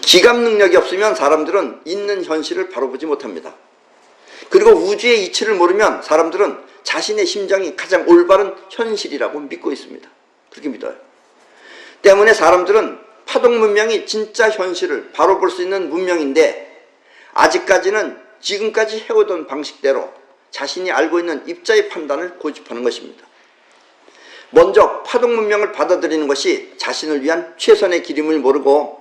기감 능력이 없으면 사람들은 있는 현실을 바로 보지 못합니다. 그리고 우주의 이치를 모르면 사람들은 자신의 심장이 가장 올바른 현실이라고 믿고 있습니다. 그렇게 믿어요. 때문에 사람들은 파동 문명이 진짜 현실을 바로 볼 수 있는 문명인데, 아직까지는 지금까지 해오던 방식대로 자신이 알고 있는 입자의 판단을 고집하는 것입니다. 먼저 파동 문명을 받아들이는 것이 자신을 위한 최선의 길임을 모르고,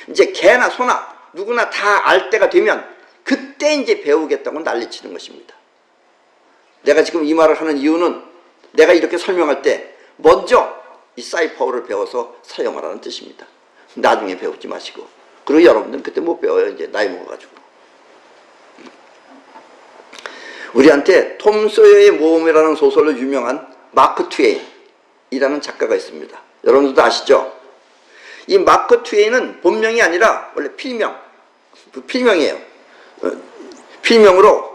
이제 개나 소나 누구나 다 알 때가 되면 그때 이제 배우겠다고 난리치는 것입니다. 내가 지금 이 말을 하는 이유는 내가 이렇게 설명할 때 먼저 이 사이파워를 배워서 사용하라는 뜻입니다. 나중에 배우지 마시고. 그리고 여러분들은 그때 못 배워요. 이제 나이 먹어가지고. 우리한테 톰 소여의 모험이라는 소설로 유명한 마크 트웨인이라는 작가가 있습니다. 여러분들도 아시죠? 이 마크 트웨인은 본명이 아니라 원래 필명이에요. 필명으로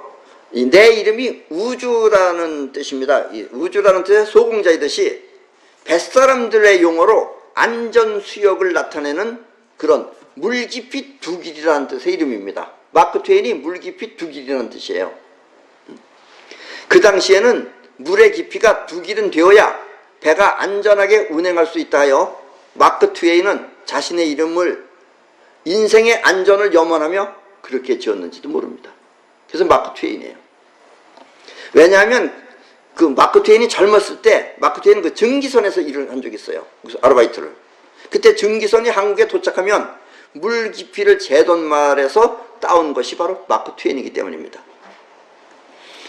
내 이름이 우주라는 뜻입니다. 이 우주라는 뜻의 소공자이듯이 뱃사람들의 용어로 안전수역을 나타내는 그런 물깊이 두 길이라는 뜻의 이름입니다. 마크 트웨인이 물깊이 두 길이라는 뜻이에요. 그 당시에는 물의 깊이가 두 길은 되어야 배가 안전하게 운행할 수 있다 하여 마크 트웨인은 자신의 이름을 인생의 안전을 염원하며 그렇게 지었는지도 모릅니다. 그래서 마크 트웨인이에요. 왜냐하면 그 마크 트웨인이 젊었을 때 마크 트웨인은 그 증기선에서 일을 한 적이 있어요. 아르바이트를. 그때 증기선이 한국에 도착하면 물 깊이를 재던 말에서 따온 것이 바로 마크 트웨인이기 때문입니다.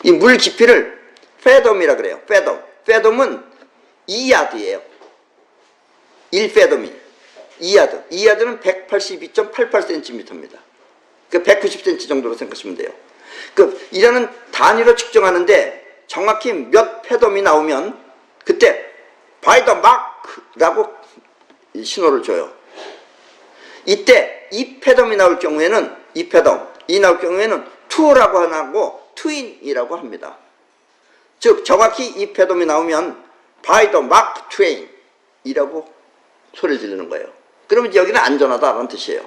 이 물 깊이를 페덤이라 그래요. 페덤은 2야드예요. 1페덤이 2야드. 2야드는 182.88cm입니다. 그 190cm 정도로 생각하시면 돼요. 이라는 단위로 측정하는데 정확히 몇 페덤이 나오면 그때 by the mark라고 신호를 줘요. 이때 2페덤이 나올 경우에는 2페덤이 나올 경우에는 to라고 하고 트윈이라고 합니다. 즉 정확히 2페덤이 나오면 by the mark twain이라고 소리를 지르는 거예요. 그러면 여기는 안전하다라는 뜻이에요.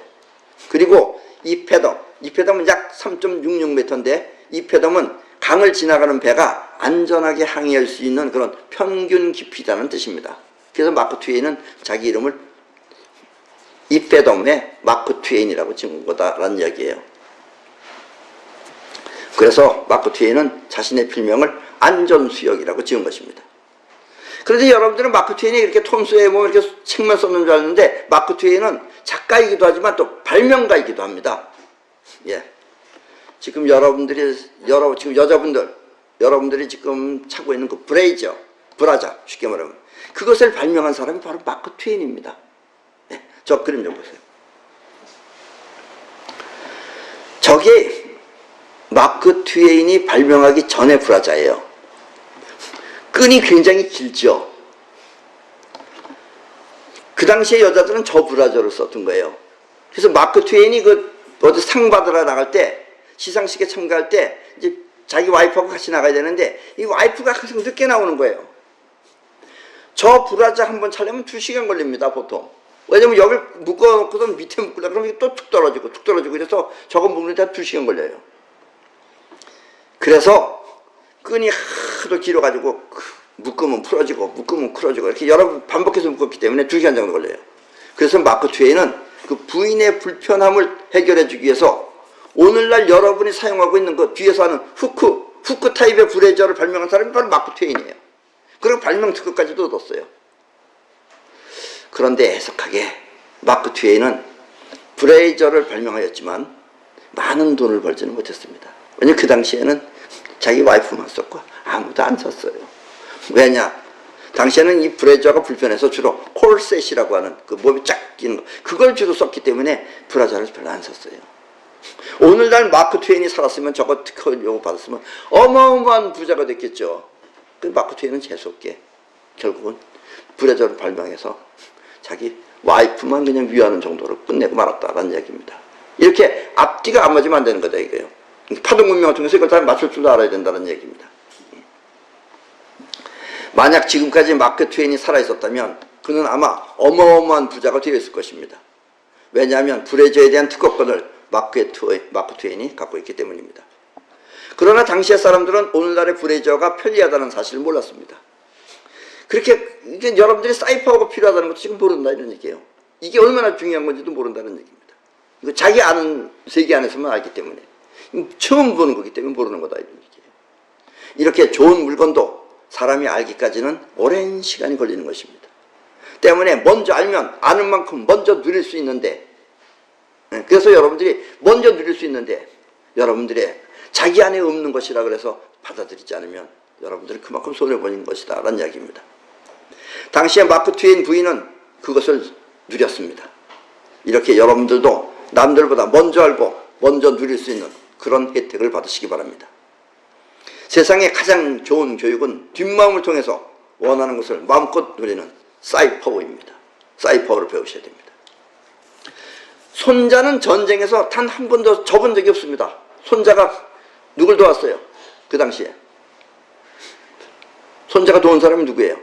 그리고 2페덤은 약 3.66m인데 2페덤은 강을 지나가는 배가 안전하게 항해할 수 있는 그런 평균 깊이라는 뜻입니다. 그래서 마크 트웨인은 자기 이름을 2페덤의 마크 트웨인이라고 지은 거다라는 이야기예요. 그래서 마크 트웨인은 자신의 필명을 안전수역이라고 지은 것입니다. 그런데 여러분들은 마크 트웨인이 이렇게 톰 소여의 뭐 이렇게 책만 썼는 줄 알았는데 마크 트웨인은 작가이기도 하지만 또 발명가이기도 합니다. 예. 지금 지금 여러분들이 지금 차고 있는 그 브라자, 쉽게 말하면 그것을 발명한 사람이 바로 마크 트웨인입니다. 예. 저 그림 좀 보세요. 저게 마크 트웨인이 발명하기 전의 브라자예요. 끈이 굉장히 길죠. 그 당시에 여자들은 저 브라자를 썼던 거예요. 그래서 마크 트웨인이 어디 상 받으러 나갈 때, 시상식에 참가할 때 이제 자기 와이프하고 같이 나가야 되는데 이 와이프가 항상 늦게 나오는 거예요. 저 브라자 한 번 차려면 2시간 걸립니다, 보통. 왜냐면 여기를 묶어놓고선 밑에 묶으려고 그러면 이게 또 툭 떨어지고 그래서 저거 묶는데 2시간 걸려요. 그래서 끈이 하도 길어가지고 묶으면 풀어지고 이렇게 여러 번 반복해서 묶었기 때문에 2시간 정도 걸려요. 그래서 마크 트웨인은 그 부인의 불편함을 해결해 주기 위해서 오늘날 여러분이 사용하고 있는 그 뒤에서 하는 후크 타입의 브레이저를 발명한 사람이 바로 마크 트웨인이에요. 그리고 발명 특허까지도 얻었어요. 그런데 애석하게 마크 트웨인은 브레이저를 발명하였지만 많은 돈을 벌지는 못했습니다. 왜냐면 그 당시에는 자기 와이프만 썼고 아무도 안 썼어요. 왜냐? 당시에는 이 브레이저가 불편해서 주로 콜셋이라고 하는 그 몸이 쫙 끼는 거 그걸 주로 썼기 때문에 브라자를 별로 안 썼어요. 오늘날 마크 트웨인이 살았으면 저거 특허 요구 받았으면 어마어마한 부자가 됐겠죠. 그 마크 트웨인은 재수없게 결국은 브레이저를 발명해서 자기 와이프만 그냥 위하는 정도로 끝내고 말았다라는 이야기입니다. 이렇게 앞뒤가 안 맞으면 안 되는 거다 이거예요. 파동 문명을 통해서 이걸 다 맞출 줄도 알아야 된다는 얘기입니다. 만약 지금까지 마크 트웨인이 살아있었다면 그는 아마 어마어마한 부자가 되어 있을 것입니다. 왜냐하면 불의저에 대한 특허권을 마크 트웨인이 갖고 있기 때문입니다. 그러나 당시의 사람들은 오늘날의 불의저가 편리하다는 사실을 몰랐습니다. 그렇게 이게 여러분들이 사이퍼가 필요하다는 것도 지금 모른다 이런 얘기예요. 이게 얼마나 중요한 건지도 모른다는 얘기입니다. 이거 자기 아는 세계 안에서만 알기 때문에 처음 보는 거기 때문에 모르는 거다 이런 얘기예요. 이렇게 좋은 물건도 사람이 알기까지는 오랜 시간이 걸리는 것입니다. 때문에 먼저 알면 아는 만큼 먼저 누릴 수 있는데, 그래서 여러분들이 먼저 누릴 수 있는데 여러분들의 자기 안에 없는 것이라 그래서 받아들이지 않으면 여러분들이 그만큼 손해보는 것이다 라는 이야기입니다. 당시에 마크 트웨인 부인은 그것을 누렸습니다. 이렇게 여러분들도 남들보다 먼저 알고 먼저 누릴 수 있는 그런 혜택을 받으시기 바랍니다. 세상에 가장 좋은 교육은 뒷마음을 통해서 원하는 것을 마음껏 누리는 사이퍼워입니다. 사이퍼워를 배우셔야 됩니다. 손자는 전쟁에서 단 한 번도 져본 적이 없습니다. 손자가 누굴 도왔어요? 그 당시에 손자가 도운 사람이 누구예요?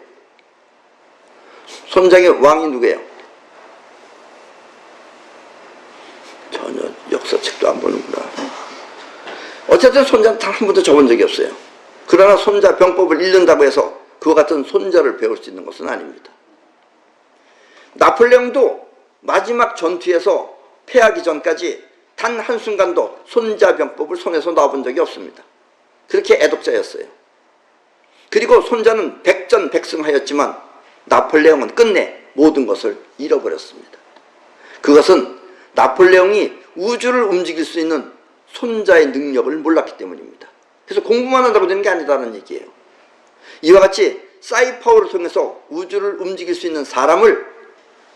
손자의 왕이 누구예요? 전혀 역사책도 안 보는구나. 어쨌든 손자는 단 한 번도 져본 적이 없어요. 그러나 손자 병법을 잃는다고 해서 그와 같은 손자를 배울 수 있는 것은 아닙니다. 나폴레옹도 마지막 전투에서 패하기 전까지 단 한순간도 손자 병법을 손에서 놔본 적이 없습니다. 그렇게 애독자였어요. 그리고 손자는 백전백승하였지만 나폴레옹은 끝내 모든 것을 잃어버렸습니다. 그것은 나폴레옹이 우주를 움직일 수 있는 손자의 능력을 몰랐기 때문입니다. 그래서 공부만 한다고 되는 게 아니다는 얘기예요. 이와 같이 사이퍼워를 통해서 우주를 움직일 수 있는 사람을,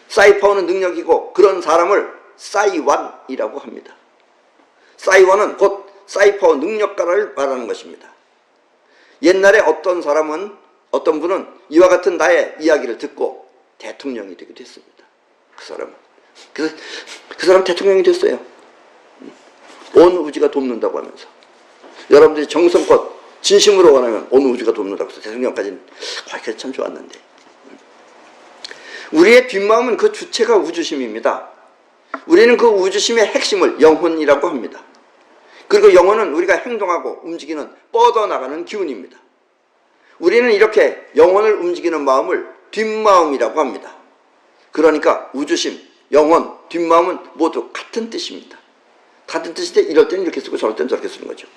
사이퍼워는 능력이고 그런 사람을 사이완이라고 합니다. 사이완은 곧 사이퍼워 능력가를 말하는 것입니다. 옛날에 어떤 분은 이와 같은 나의 이야기를 듣고 대통령이 되기도 했습니다. 그 사람은. 그 사람 대통령이 됐어요. 온 우주가 돕는다고 하면서. 여러분들이 정성껏 진심으로 원하면 온 우주가 돕는다고 해서 대통령까지는 그게 참 좋았는데. 우리의 뒷마음은 그 주체가 우주심입니다. 우리는 그 우주심의 핵심을 영혼이라고 합니다. 그리고 영혼은 우리가 행동하고 움직이는 뻗어나가는 기운입니다. 우리는 이렇게 영혼을 움직이는 마음을 뒷마음이라고 합니다. 그러니까 우주심, 영혼, 뒷마음은 모두 같은 뜻입니다. 같은 뜻인데 이럴 때는 이렇게 쓰고 저럴 때는 저렇게 쓰는 거죠.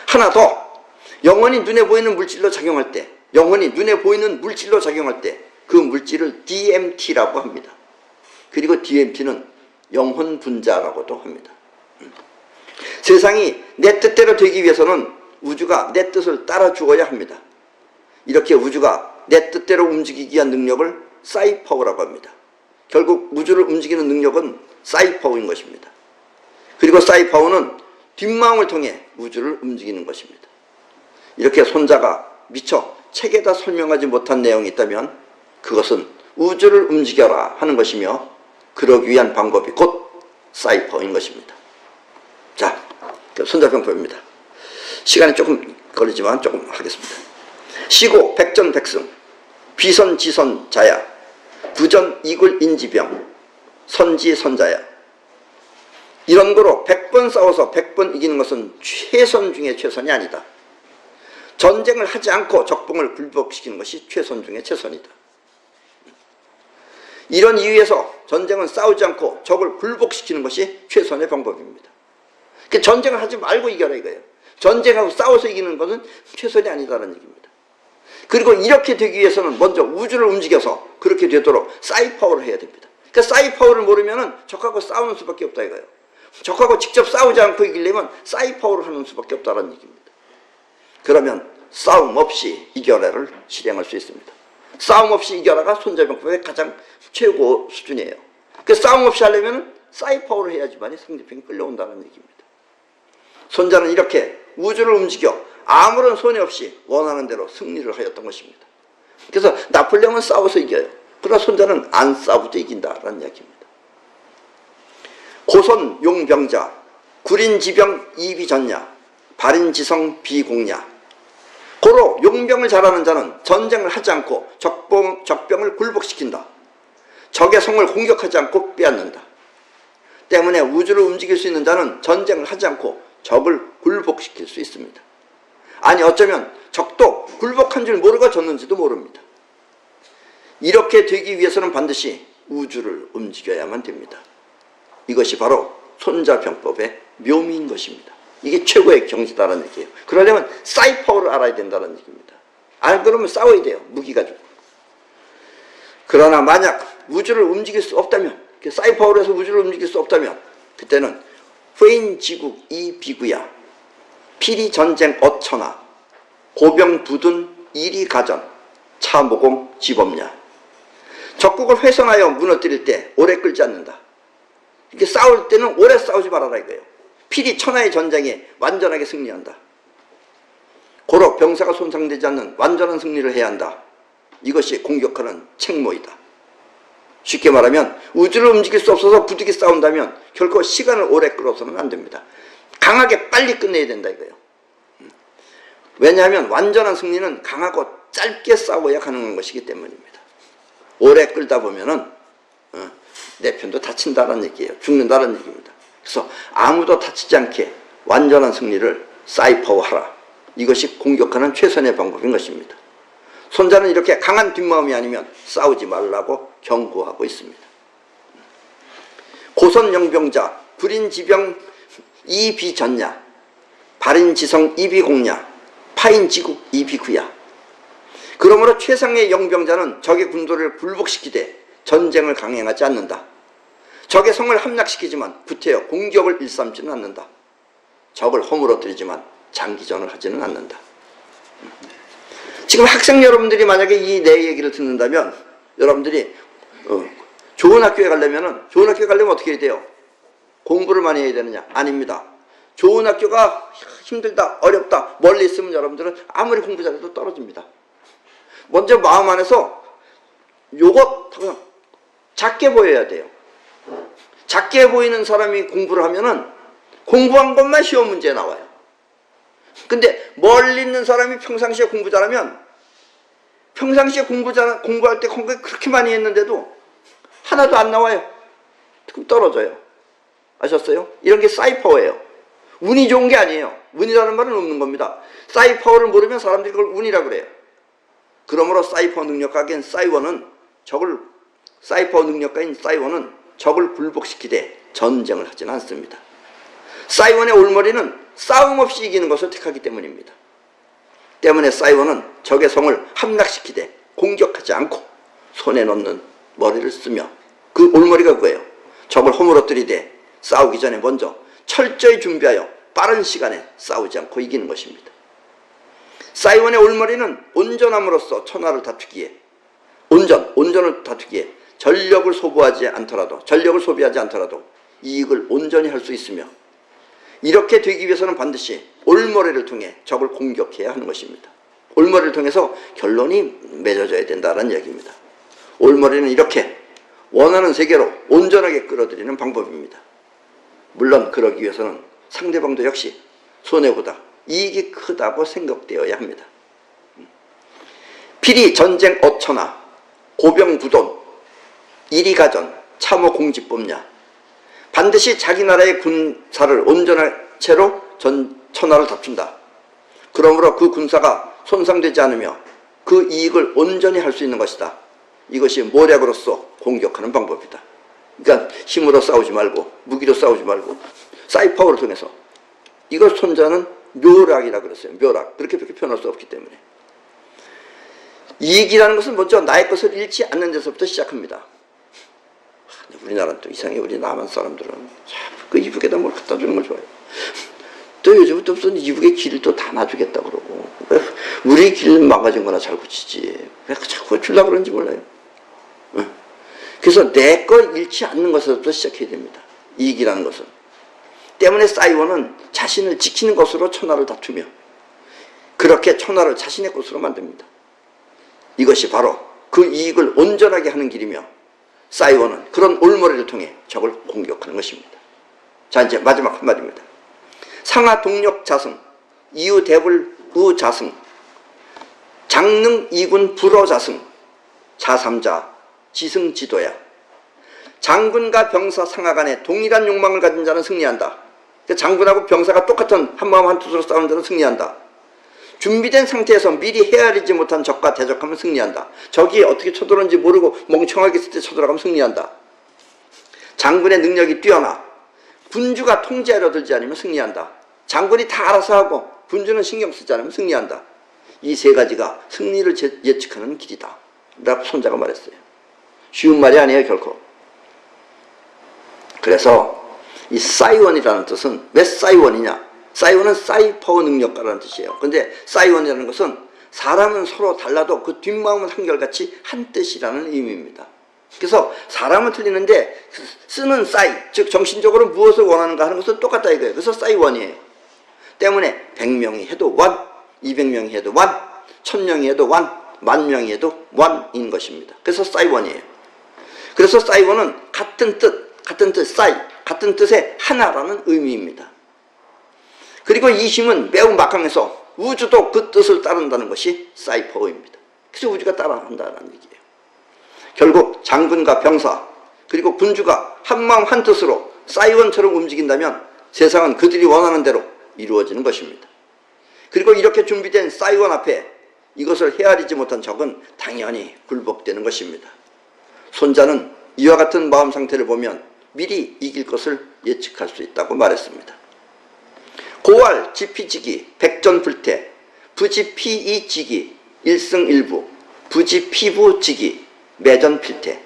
하나 더, 영혼이 눈에 보이는 물질로 작용할 때, 그 물질을 DMT라고 합니다. 그리고 DMT는 영혼 분자라고도 합니다. 세상이 내 뜻대로 되기 위해서는 우주가 내 뜻을 따라 주어야 합니다. 이렇게 우주가 내 뜻대로 움직이기 위한 능력을 사이퍼워라고 합니다. 결국 우주를 움직이는 능력은 사이퍼워인 것입니다. 그리고 사이퍼워는 뒷마음을 통해 우주를 움직이는 것입니다. 이렇게 손자가 미처 책에다 설명하지 못한 내용이 있다면 그것은 우주를 움직여라 하는 것이며 그러기 위한 방법이 곧 사이퍼인 것입니다. 자, 손자병법입니다. 시간이 조금 걸리지만 조금 하겠습니다. 시고 백전백승, 비선지선자야, 부전이굴인지병, 선지선자야. 이런 거로 100번 싸워서 100번 이기는 것은 최선 중에 최선이 아니다. 전쟁을 하지 않고 적봉을 굴복시키는 것이 최선 중에 최선이다. 이런 이유에서 전쟁은 싸우지 않고 적을 굴복시키는 것이 최선의 방법입니다. 그러니까 전쟁을 하지 말고 이겨라 이거예요. 전쟁하고 싸워서 이기는 것은 최선이 아니다라는 얘기입니다. 그리고 이렇게 되기 위해서는 먼저 우주를 움직여서 그렇게 되도록 사이퍼워를 해야 됩니다. 그러니까 사이퍼워를 모르면은 적하고 싸우는 수밖에 없다 이거예요. 적하고 직접 싸우지 않고 이기려면 사이퍼워를 하는 수밖에 없다는 얘기입니다. 그러면 싸움 없이 이겨라를 실행할 수 있습니다. 싸움 없이 이겨라가 손자병법의 가장 최고 수준이에요. 그 싸움 없이 하려면 사이퍼워를 해야지만 상대편이 끌려온다는 얘기입니다. 손자는 이렇게 우주를 움직여 아무런 손해 없이 원하는 대로 승리를 하였던 것입니다. 그래서 나폴레옹은 싸워서 이겨요. 그러나 손자는 안 싸우도 이긴다라는 이야기입니다. 고선 용병자, 구린지병 이비전야, 발인지성 비공야. 고로 용병을 잘하는 자는 전쟁을 하지 않고 적병을 굴복시킨다. 적의 성을 공격하지 않고 빼앗는다. 때문에 우주를 움직일 수 있는 자는 전쟁을 하지 않고 적을 굴복시킬 수 있습니다. 아니 어쩌면 적도 굴복한 줄 모르고 졌는지도 모릅니다. 이렇게 되기 위해서는 반드시 우주를 움직여야만 됩니다. 이것이 바로 손자병법의 묘미인 것입니다. 이게 최고의 경지다라는 얘기예요. 그러려면 사이퍼를 알아야 된다는 얘기입니다. 안 그러면 싸워야 돼요. 무기 가지고. 그러나 만약 우주를 움직일 수 없다면, 사이퍼로 해서 우주를 움직일 수 없다면 그때는 회인 지국 이 비구야, 피리 전쟁 어처나, 고병 부둔 이리 가전, 차모공 지법냐. 적국을 훼손하여 무너뜨릴 때 오래 끌지 않는다. 이렇게 싸울 때는 오래 싸우지 말아라 이거예요. 피리 천하의 전쟁에 완전하게 승리한다. 고로 병사가 손상되지 않는 완전한 승리를 해야 한다. 이것이 공격하는 책무이다. 쉽게 말하면 우주를 움직일 수 없어서 부득이 싸운다면 결코 시간을 오래 끌어서는 안 됩니다. 강하게 빨리 끝내야 된다 이거예요. 왜냐하면 완전한 승리는 강하고 짧게 싸워야 가능한 것이기 때문입니다. 오래 끌다 보면은 내 편도 다친다는 얘기예요. 죽는다는 얘기입니다. 그래서 아무도 다치지 않게 완전한 승리를 사이퍼화하라. 이것이 공격하는 최선의 방법인 것입니다. 손자는 이렇게 강한 뒷마음이 아니면 싸우지 말라고 경고하고 있습니다. 고선영병자 불인지병 이비전냐, 발인지성 이비공냐, 파인지국 이비구야. 그러므로 최상의 영병자는 적의 군도를 굴복시키되 전쟁을 강행하지 않는다. 적의 성을 함락시키지만 구태여 공격을 일삼지는 않는다. 적을 허물어뜨리지만 장기전을 하지는 않는다. 지금 학생 여러분들이 만약에 이 내 얘기를 듣는다면 여러분들이 좋은 학교에 가려면 어떻게 해야 돼요? 공부를 많이 해야 되느냐? 아닙니다. 좋은 학교가 힘들다, 어렵다, 멀리 있으면 여러분들은 아무리 공부 잘해도 떨어집니다. 먼저 마음 안에서 요것 작게 보여야 돼요. 작게 보이는 사람이 공부를 하면은 공부한 것만 시험 문제에 나와요. 근데 멀리 있는 사람이 평상시에 공부 잘하면 평상시에 공부할 때 공부 그렇게 많이 했는데도 하나도 안 나와요. 그럼 떨어져요. 아셨어요? 이런 게 사이퍼예요. 운이 좋은 게 아니에요. 운이라는 말은 없는 겁니다. 사이퍼를 모르면 사람들이 그걸 운이라고 그래요. 그러므로 사이퍼 능력가인 사이원은 적을 굴복시키되 전쟁을 하지는 않습니다. 사이원의 올머리는 싸움 없이 이기는 것을 택하기 때문입니다. 때문에 사이원은 적의 성을 함락시키되 공격하지 않고 손에 넣는 머리를 쓰며, 그 올머리가 그거예요. 적을 허물어뜨리되 싸우기 전에 먼저 철저히 준비하여 빠른 시간에 싸우지 않고 이기는 것입니다. 사이원의 올머리는 온전함으로써 천하를 다투기에, 온전을 다투기에 전력을 소비하지 않더라도 이익을 온전히 할 수 있으며, 이렇게 되기 위해서는 반드시 올머리를 통해 적을 공격해야 하는 것입니다. 올머리를 통해서 결론이 맺어져야 된다는 이야기입니다. 올머리는 이렇게 원하는 세계로 온전하게 끌어들이는 방법입니다. 물론 그러기 위해서는 상대방도 역시 손해보다 이익이 크다고 생각되어야 합니다. 필히 전쟁 어처나, 고병 부돈, 이리가전, 참호 공지법냐. 반드시 자기 나라의 군사를 온전한 채로 천하를 다툰다. 그러므로 그 군사가 손상되지 않으며 그 이익을 온전히 할 수 있는 것이다. 이것이 모략으로서 공격하는 방법이다. 그러니까 힘으로 싸우지 말고, 무기로 싸우지 말고, 사이퍼를 통해서. 이걸 손자는 묘락이라 그랬어요. 묘락. 그렇게 표현할 수 없기 때문에. 이익이라는 것은 먼저 나의 것을 잃지 않는 데서부터 시작합니다. 우리나라는 또 이상해. 우리 남한 사람들은 그 이북에다 뭘 갖다 주는 걸 좋아해요. 또 요즘은 또 무슨 이북의 길을 또 다 놔주겠다 그러고, 우리 길 망가진 거나 잘 고치지 왜 자꾸 주려고 그러는지 몰라요. 그래서 내 거 잃지 않는 것에서부터 시작해야 됩니다. 이익이라는 것은. 때문에 사이원은 자신을 지키는 것으로 천하를 다투며 그렇게 천하를 자신의 것으로 만듭니다. 이것이 바로 그 이익을 온전하게 하는 길이며, 사이원은 그런 올머리를 통해 적을 공격하는 것입니다. 자, 이제 마지막 한마디입니다. 상하 동력 자승, 이유 대불 우 자승, 장능 이군 불어 자승, 자삼자 지승 지도야. 장군과 병사 상하 간에 동일한 욕망을 가진 자는 승리한다. 장군하고 병사가 똑같은 한마음 한뜻으로 싸우는 자는 승리한다. 준비된 상태에서 미리 헤아리지 못한 적과 대적하면 승리한다. 적이 어떻게 쳐들어오는지 모르고 멍청하게 있을 때 쳐들어가면 승리한다. 장군의 능력이 뛰어나 군주가 통제하려 들지 않으면 승리한다. 장군이 다 알아서 하고 군주는 신경 쓰지 않으면 승리한다. 이 세 가지가 승리를 예측하는 길이다 라고 손자가 말했어요. 쉬운 말이 아니에요 결코. 그래서 이 사이원이라는 뜻은 왜 사이원이냐? 사이원은 사이퍼 능력가라는 뜻이에요. 근데 사이원이라는 것은 사람은 서로 달라도 그 뒷마음은 한결같이 한 뜻이라는 의미입니다. 그래서 사람은 틀리는데 쓰는 사이, 즉 정신적으로 무엇을 원하는가 하는 것은 똑같다 이거예요. 그래서 사이원이에요. 때문에 100명이 해도 원, 200명이 해도 원, 1000명이 해도 원, 10,000명이 해도 원인 것입니다. 그래서 사이원이에요. 그래서 사이원은 같은 뜻, 사이, 같은 뜻의 하나라는 의미입니다. 그리고 이 힘은 매우 막강해서 우주도 그 뜻을 따른다는 것이 사이퍼입니다. 그래서 우주가 따라한다는 얘기예요. 결국 장군과 병사 그리고 군주가 한마음 한뜻으로 사이원처럼 움직인다면 세상은 그들이 원하는 대로 이루어지는 것입니다. 그리고 이렇게 준비된 사이원 앞에 이것을 헤아리지 못한 적은 당연히 굴복되는 것입니다. 손자는 이와 같은 마음 상태를 보면 미리 이길 것을 예측할 수 있다고 말했습니다. 고활 지피지기 백전불태 부지피이지기 일승일부 부지피부지기 매전필태.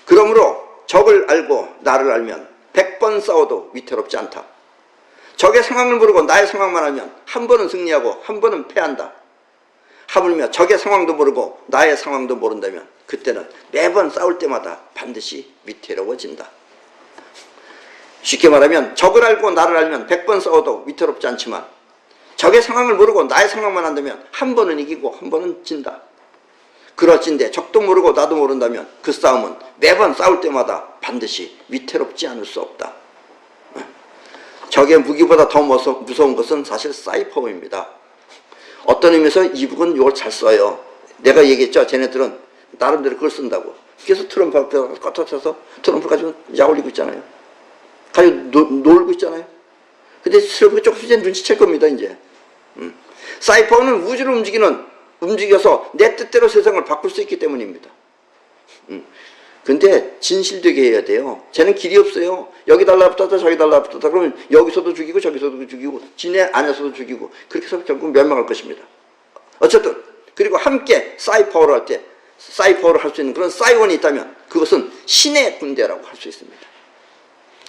그러므로 적을 알고 나를 알면 100번 싸워도 위태롭지 않다. 적의 상황을 모르고 나의 상황만 알면 한 번은 승리하고 한 번은 패한다. 하물며 적의 상황도 모르고 나의 상황도 모른다면 그때는 매번 싸울 때마다 반드시 위태로워진다. 쉽게 말하면 적을 알고 나를 알면 100번 싸워도 위태롭지 않지만 적의 상황을 모르고 나의 상황만 안다면 한 번은 이기고 한 번은 진다. 그럴진데 적도 모르고 나도 모른다면 그 싸움은 매번 싸울 때마다 반드시 위태롭지 않을 수 없다. 적의 무기보다 더 무서운 것은 사실 사이퍼입니다. 어떤 의미에서 이북은 이걸 잘 써요. 내가 얘기했죠. 쟤네들은 나름대로 그걸 쓴다고. 그래서 트럼프 앞에 껐어서 트럼프 가지고 약 올리고 있잖아요. 가지고 놀고 있잖아요. 근데 트럼프가 조금씩 이제 눈치챌 겁니다. 이제. 사이퍼는 우주를 움직여서 내 뜻대로 세상을 바꿀 수 있기 때문입니다. 근데 진실되게 해야 돼요. 쟤는 길이 없어요. 여기 달라붙었다 저기 달라붙었다 그러면 여기서도 죽이고 저기서도 죽이고 지네 안에서도 죽이고 그렇게 해서 결국 멸망할 것입니다. 어쨌든 그리고 함께 사이퍼를 할 때 사이퍼를 할 수 있는 그런 사이원이 있다면 그것은 신의 군대라고 할 수 있습니다.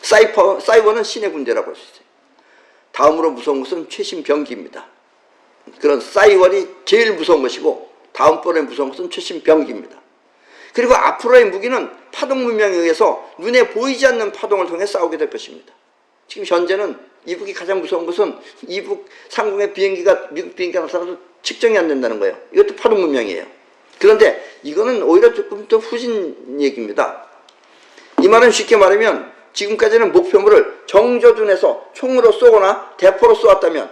사이원은 신의 군대라고 할 수 있어요. 다음으로 무서운 것은 최신병기입니다. 그런 사이원이 제일 무서운 것이고 다음번에 무서운 것은 최신병기입니다. 그리고 앞으로의 무기는 파동 문명에 의해서 눈에 보이지 않는 파동을 통해 싸우게 될 것입니다. 지금 현재는 이북이 가장 무서운 것은 이북 상공의 비행기가 미국 비행기가 나타나도 측정이 안 된다는 거예요. 이것도 파동 문명이에요. 그런데 이거는 오히려 조금 더 후진 얘기입니다. 이 말은 쉽게 말하면 지금까지는 목표물을 정조준에서 총으로 쏘거나 대포로 쏘았다면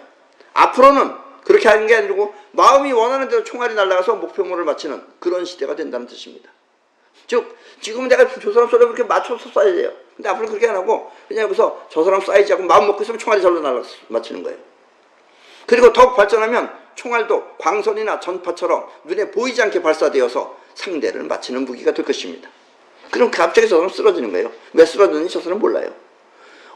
앞으로는 그렇게 하는 게 아니고 마음이 원하는 대로 총알이 날아가서 목표물을 맞추는 그런 시대가 된다는 뜻입니다. 즉 지금은 내가 저 사람 쏘려고 그렇게 맞춰서 쏴야 돼요. 근데 앞으로 그렇게 안 하고 그냥 여기서 저 사람 쏴야지 하고 마음 먹고 있으면 총알이 절로 날아가서 맞추는 거예요. 그리고 더욱 발전하면 총알도 광선이나 전파처럼 눈에 보이지 않게 발사되어서 상대를 맞추는 무기가 될 것입니다. 그럼 갑자기 저 사람 쓰러지는 거예요. 왜 쓰러지는지 저 사람은 몰라요.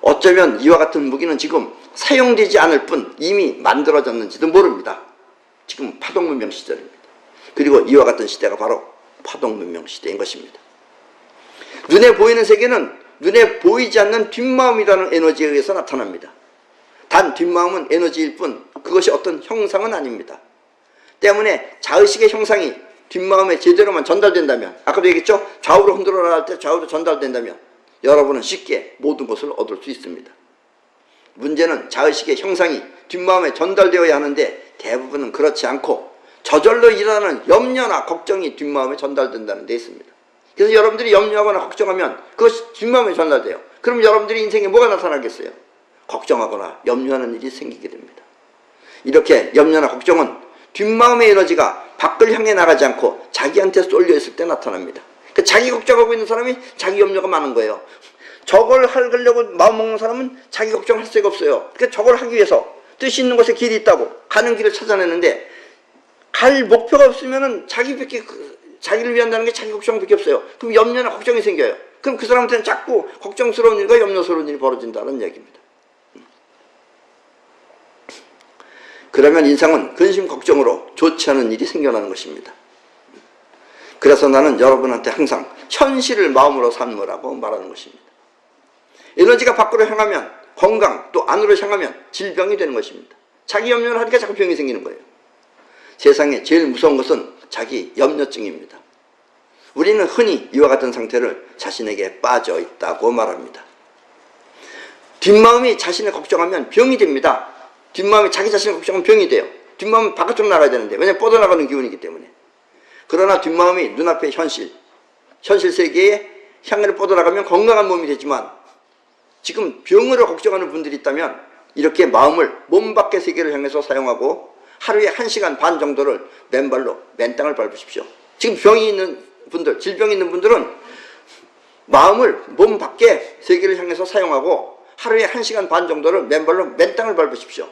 어쩌면 이와 같은 무기는 지금 사용되지 않을 뿐 이미 만들어졌는지도 모릅니다. 지금 파동문명 시절입니다. 그리고 이와 같은 시대가 바로 파동문명 시대인 것입니다. 눈에 보이는 세계는 눈에 보이지 않는 뒷마음이라는 에너지에 의해서 나타납니다. 단 뒷마음은 에너지일 뿐 그것이 어떤 형상은 아닙니다. 때문에 자의식의 형상이 뒷마음에 제대로만 전달된다면 아까도 얘기했죠? 좌우로 흔들어라 할 때 좌우로 전달된다면 여러분은 쉽게 모든 것을 얻을 수 있습니다. 문제는 자의식의 형상이 뒷마음에 전달되어야 하는데 대부분은 그렇지 않고 저절로 일어나는 염려나 걱정이 뒷마음에 전달된다는 데 있습니다. 그래서 여러분들이 염려하거나 걱정하면 그것이 뒷마음에 전달돼요. 그럼 여러분들이 인생에 뭐가 나타나겠어요? 걱정하거나 염려하는 일이 생기게 됩니다. 이렇게 염려나 걱정은 뒷마음의 에너지가 밖을 향해 나가지 않고 자기한테 쏠려 있을 때 나타납니다. 그 자기 걱정하고 있는 사람이 자기 염려가 많은 거예요. 저걸 하려고 마음먹는 사람은 자기 걱정할 새가 없어요. 그러니까 저걸 하기 위해서 뜻이 있는 곳에 길이 있다고 가는 길을 찾아내는데, 갈 목표가 없으면은 자기를 위한다는 게 자기 걱정밖에 없어요. 그럼 염려나 걱정이 생겨요. 그럼 그 사람한테는 자꾸 걱정스러운 일과 염려스러운 일이 벌어진다는 얘기입니다. 그러면 인생은 근심 걱정으로 좋지 않은 일이 생겨나는 것입니다. 그래서 나는 여러분한테 항상 현실을 마음으로 삼으라고 말하는 것입니다. 에너지가 밖으로 향하면 건강, 또 안으로 향하면 질병이 되는 것입니다. 자기 염려를 하니까 자꾸 병이 생기는 거예요. 세상에 제일 무서운 것은 자기 염려증입니다. 우리는 흔히 이와 같은 상태를 자신에게 빠져 있다고 말합니다. 뒷마음이 자신을 걱정하면 병이 됩니다. 뒷마음이 자기 자신을 걱정하면 병이 돼요. 뒷마음은 바깥으로 나가야 되는데, 왜냐하면 뻗어나가는 기운이기 때문에. 그러나 뒷마음이 눈앞의 현실 세계에 향해를 뻗어나가면 건강한 몸이 되지만, 지금 병으로 걱정하는 분들이 있다면 이렇게 마음을 몸 밖의 세계를 향해서 사용하고 하루에 1시간 반 정도를 맨발로 맨땅을 밟으십시오. 지금 병이 있는 분들, 질병이 있는 분들은 마음을 몸 밖의 세계를 향해서 사용하고 하루에 1시간 반 정도를 맨발로 맨땅을 밟으십시오.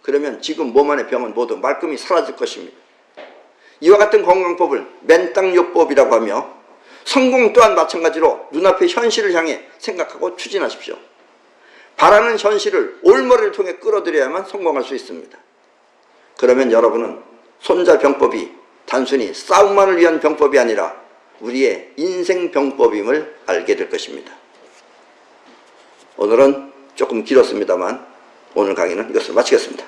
그러면 지금 몸 안의 병은 모두 말끔히 사라질 것입니다. 이와 같은 건강법을 맨땅요법이라고 하며, 성공 또한 마찬가지로 눈앞의 현실을 향해 생각하고 추진하십시오. 바라는 현실을 올머리를 통해 끌어들여야만 성공할 수 있습니다. 그러면 여러분은 손자병법이 단순히 싸움만을 위한 병법이 아니라 우리의 인생병법임을 알게 될 것입니다. 오늘은 조금 길었습니다만 오늘 강의는 이것을 마치겠습니다.